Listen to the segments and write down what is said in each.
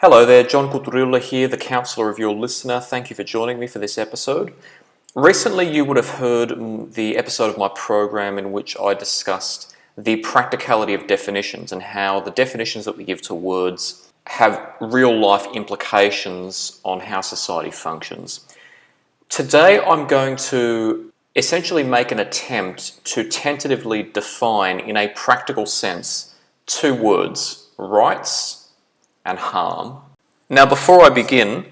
Hello there, John Kuturilla here, the counsellor of your listener. Thank you for joining me for this episode. Recently you would have heard the episode of my program in which I discussed the practicality of definitions and how the definitions that we give to words have real life implications on how society functions. Today I'm going to essentially make an attempt to tentatively define in a practical sense two words, rights and harm. Now, before I begin,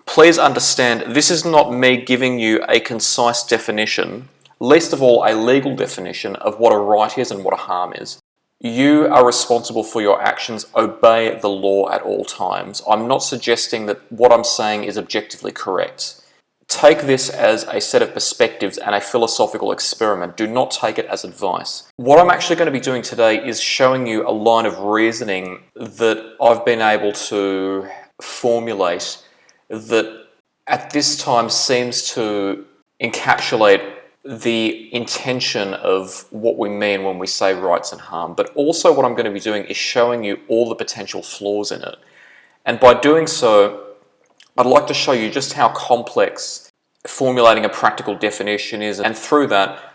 please understand this is not me giving you a concise definition, least of all a legal definition of what a right is and what a harm is. You are responsible for your actions. Obey the law at all times. I'm not suggesting that what I'm saying is objectively correct. Take this as a set of perspectives and a philosophical experiment. Do not take it as advice. What I'm actually going to be doing today is showing you a line of reasoning that I've been able to formulate that at this time seems to encapsulate the intention of what we mean when we say rights and harm. But also what I'm going to be doing is showing you all the potential flaws in it. And by doing so, I'd like to show you just how complex formulating a practical definition is, and through that,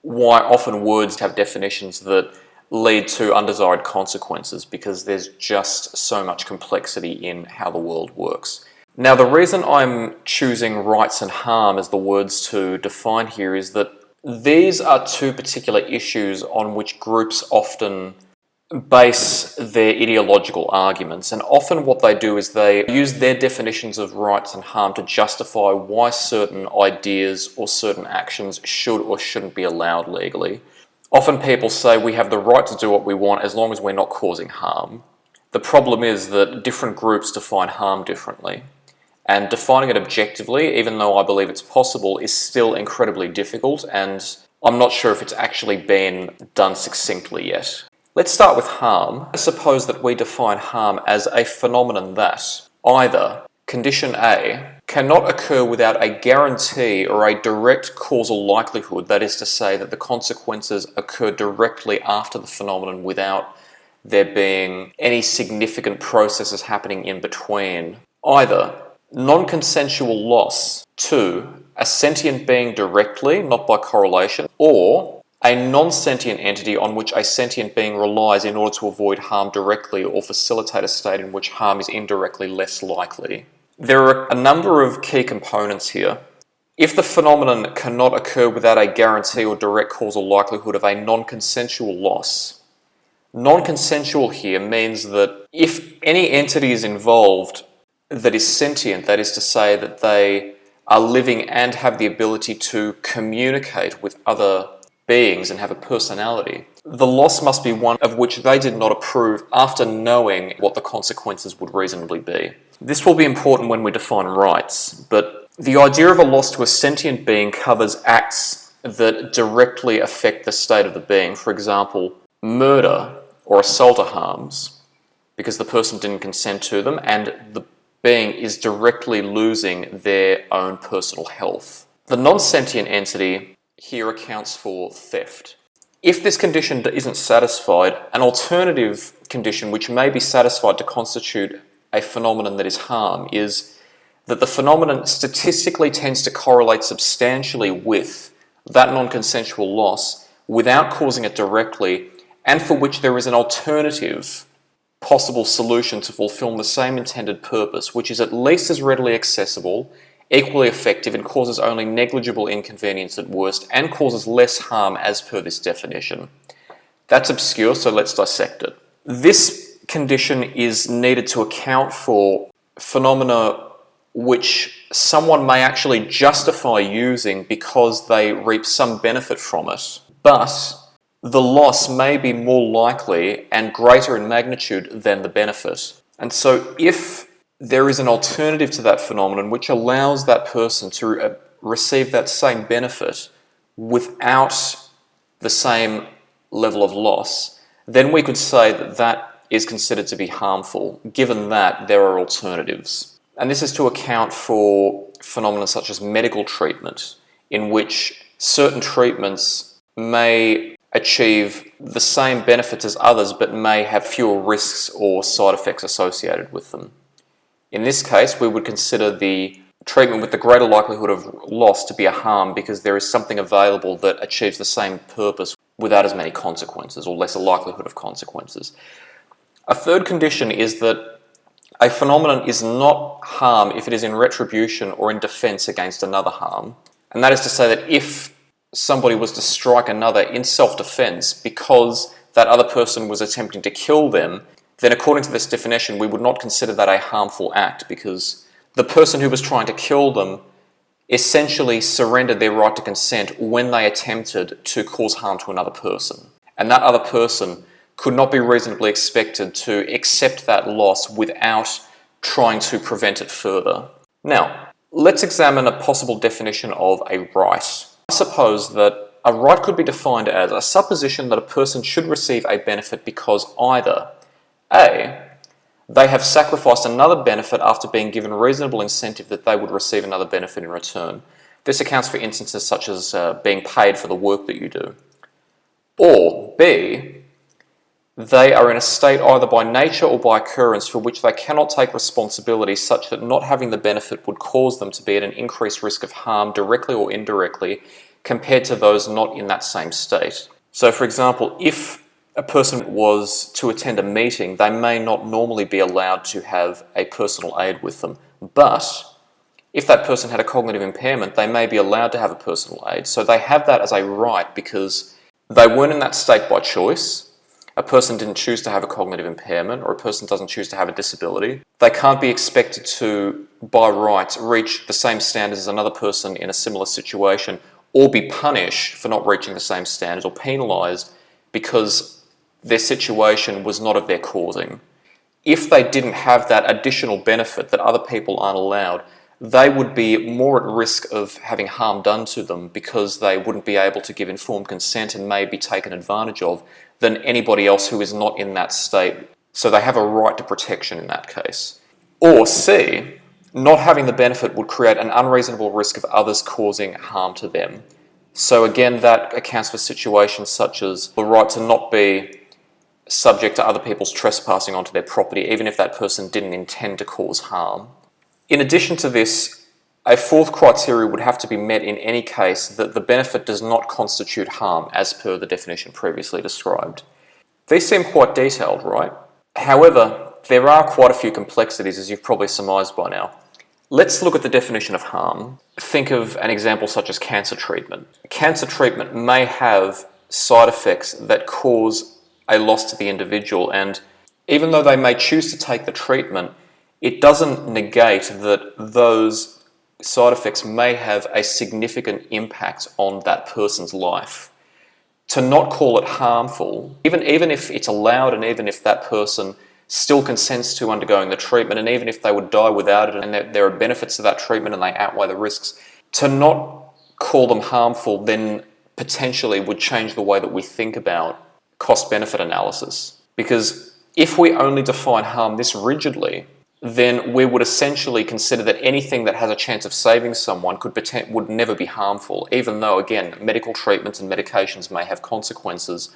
why often words have definitions that lead to undesired consequences because there's just so much complexity in how the world works. Now, the reason I'm choosing rights and harm as the words to define here is that these are two particular issues on which groups often base their ideological arguments, and often what they do is they use their definitions of rights and harm to justify why certain ideas or certain actions should or shouldn't be allowed legally. Often people say we have the right to do what we want as long as we're not causing harm. The problem is that different groups define harm differently, and defining it objectively, even though I believe it's possible, is still incredibly difficult, and I'm not sure if it's actually been done succinctly yet. Let's start with harm. Suppose that we define harm as a phenomenon that either condition A cannot occur without a guarantee or a direct causal likelihood, that is to say that the consequences occur directly after the phenomenon without there being any significant processes happening in between. Either non-consensual loss to a sentient being directly, not by correlation, or a non-sentient entity on which a sentient being relies in order to avoid harm directly or facilitate a state in which harm is indirectly less likely. There are a number of key components here. If the phenomenon cannot occur without a guarantee or direct causal likelihood of a non-consensual loss, non-consensual here means that if any entity is involved that is sentient, that is to say that they are living and have the ability to communicate with other beings and have a personality, the loss must be one of which they did not approve after knowing what the consequences would reasonably be. This will be important when we define rights, but the idea of a loss to a sentient being covers acts that directly affect the state of the being. For example, murder or assault are harms because the person didn't consent to them and the being is directly losing their own personal health. The non-sentient entity here accounts for theft. If this condition isn't satisfied, an alternative condition which may be satisfied to constitute a phenomenon that is harm is that the phenomenon statistically tends to correlate substantially with that non-consensual loss without causing it directly, and for which there is an alternative possible solution to fulfill the same intended purpose, which is at least as readily accessible, equally effective, and causes only negligible inconvenience at worst, and causes less harm as per this definition. That's obscure, so let's dissect it. This condition is needed to account for phenomena which someone may actually justify using because they reap some benefit from it, but the loss may be more likely and greater in magnitude than the benefit. And so if there is an alternative to that phenomenon which allows that person to receive that same benefit without the same level of loss, then we could say that that is considered to be harmful, given that there are alternatives. And this is to account for phenomena such as medical treatment, in which certain treatments may achieve the same benefits as others but may have fewer risks or side effects associated with them. In this case, we would consider the treatment with the greater likelihood of loss to be a harm because there is something available that achieves the same purpose without as many consequences or lesser likelihood of consequences. A third condition is that a phenomenon is not harm if it is in retribution or in defense against another harm. And that is to say that if somebody was to strike another in self-defense because that other person was attempting to kill them, then according to this definition, we would not consider that a harmful act because the person who was trying to kill them essentially surrendered their right to consent when they attempted to cause harm to another person. And that other person could not be reasonably expected to accept that loss without trying to prevent it further. Now, let's examine a possible definition of a right. I suppose that a right could be defined as a supposition that a person should receive a benefit because either A, they have sacrificed another benefit after being given reasonable incentive that they would receive another benefit in return. This accounts for instances such as being paid for the work that you do. Or B, they are in a state either by nature or by occurrence for which they cannot take responsibility such that not having the benefit would cause them to be at an increased risk of harm directly or indirectly compared to those not in that same state. So for example, if a person was to attend a meeting, they may not normally be allowed to have a personal aid with them. But if that person had a cognitive impairment, they may be allowed to have a personal aid. So they have that as a right because they weren't in that state by choice. A person didn't choose to have a cognitive impairment, or a person doesn't choose to have a disability. They can't be expected to, by right, reach the same standards as another person in a similar situation, or be punished for not reaching the same standards, or penalised because their situation was not of their causing. If they didn't have that additional benefit that other people aren't allowed, they would be more at risk of having harm done to them because they wouldn't be able to give informed consent and may be taken advantage of than anybody else who is not in that state. So they have a right to protection in that case. Or C, not having the benefit would create an unreasonable risk of others causing harm to them. So again, that accounts for situations such as the right to not be subject to other people's trespassing onto their property, even if that person didn't intend to cause harm. In addition to this, a fourth criteria would have to be met in any case that the benefit does not constitute harm, as per the definition previously described. These seem quite detailed, right? However, there are quite a few complexities, as you've probably surmised by now. Let's look at the definition of harm. Think of an example such as cancer treatment. Cancer treatment may have side effects that cause a loss to the individual, and even though they may choose to take the treatment, it doesn't negate that those side effects may have a significant impact on that person's life. To not call it harmful, even if it's allowed and even if that person still consents to undergoing the treatment and even if they would die without it and there are benefits to that treatment and they outweigh the risks, to not call them harmful then potentially would change the way that we think about cost-benefit analysis. Because if we only define harm this rigidly, then we would essentially consider that anything that has a chance of saving someone would never be harmful, even though, again, medical treatments and medications may have consequences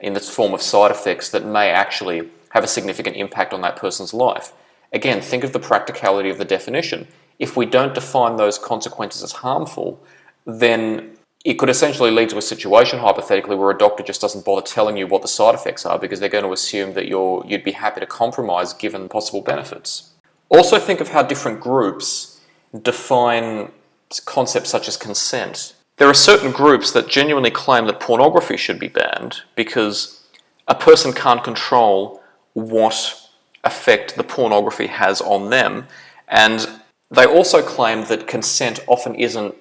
in the form of side effects that may actually have a significant impact on that person's life. Again, think of the practicality of the definition. If we don't define those consequences as harmful, then it could essentially lead to a situation, hypothetically, where a doctor just doesn't bother telling you what the side effects are because they're going to assume that you'd be happy to compromise given possible benefits. Also think of how different groups define concepts such as consent. There are certain groups that genuinely claim that pornography should be banned because a person can't control what effect the pornography has on them, and they also claim that consent often isn't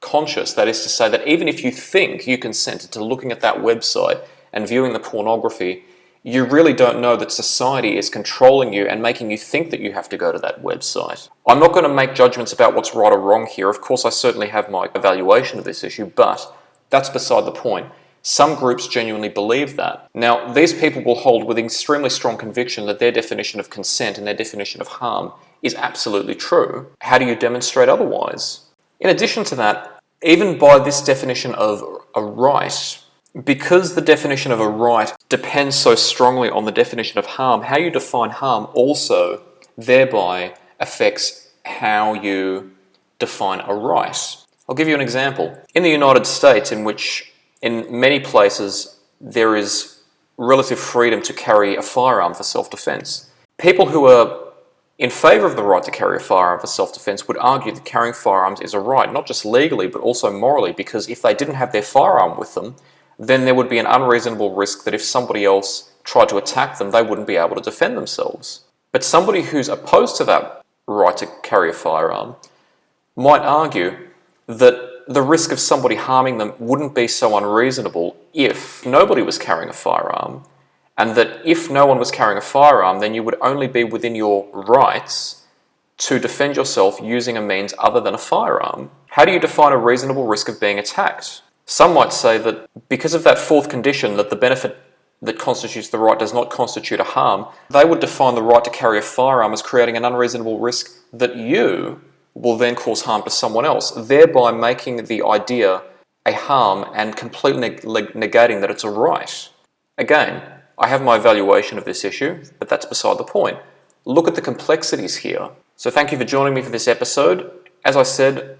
conscious. That is to say that even if you think you consented to looking at that website and viewing the pornography, you really don't know that society is controlling you and making you think that you have to go to that website. I'm not going to make judgments about what's right or wrong here. Of course, I certainly have my evaluation of this issue, but that's beside the point. Some groups genuinely believe that. Now, these people will hold with extremely strong conviction that their definition of consent and their definition of harm is absolutely true. How do you demonstrate otherwise? In addition to that, even by this definition of a right, because the definition of a right depends so strongly on the definition of harm, how you define harm also thereby affects how you define a right. I'll give you an example. In the United States, in which in many places there is relative freedom to carry a firearm for self-defense, people who are in favour of the right to carry a firearm for self-defense would argue that carrying firearms is a right, not just legally but also morally, because if they didn't have their firearm with them, then there would be an unreasonable risk that if somebody else tried to attack them, they wouldn't be able to defend themselves. But somebody who's opposed to that right to carry a firearm might argue that the risk of somebody harming them wouldn't be so unreasonable if nobody was carrying a firearm, and that if no one was carrying a firearm, then you would only be within your rights to defend yourself using a means other than a firearm. How do you define a reasonable risk of being attacked? Some might say that because of that fourth condition, that the benefit that constitutes the right does not constitute a harm, they would define the right to carry a firearm as creating an unreasonable risk that you will then cause harm to someone else, thereby making the idea a harm and completely negating that it's a right. Again, I have my evaluation of this issue, but that's beside the point. Look at the complexities here. So thank you for joining me for this episode. As I said,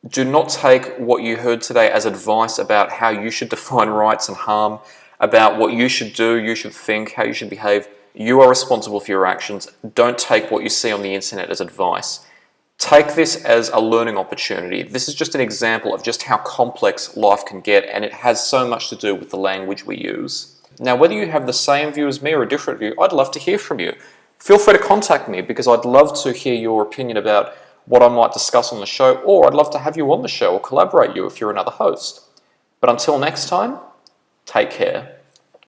do not take what you heard today as advice about how you should define rights and harm, about what you should do, you should think, how you should behave. You are responsible for your actions. Don't take what you see on the internet as advice. Take this as a learning opportunity. This is just an example of just how complex life can get, and it has so much to do with the language we use. Now, whether you have the same view as me or a different view, I'd love to hear from you. Feel free to contact me because I'd love to hear your opinion about what I might discuss on the show, or I'd love to have you on the show or collaborate you if you're another host. But until next time, take care.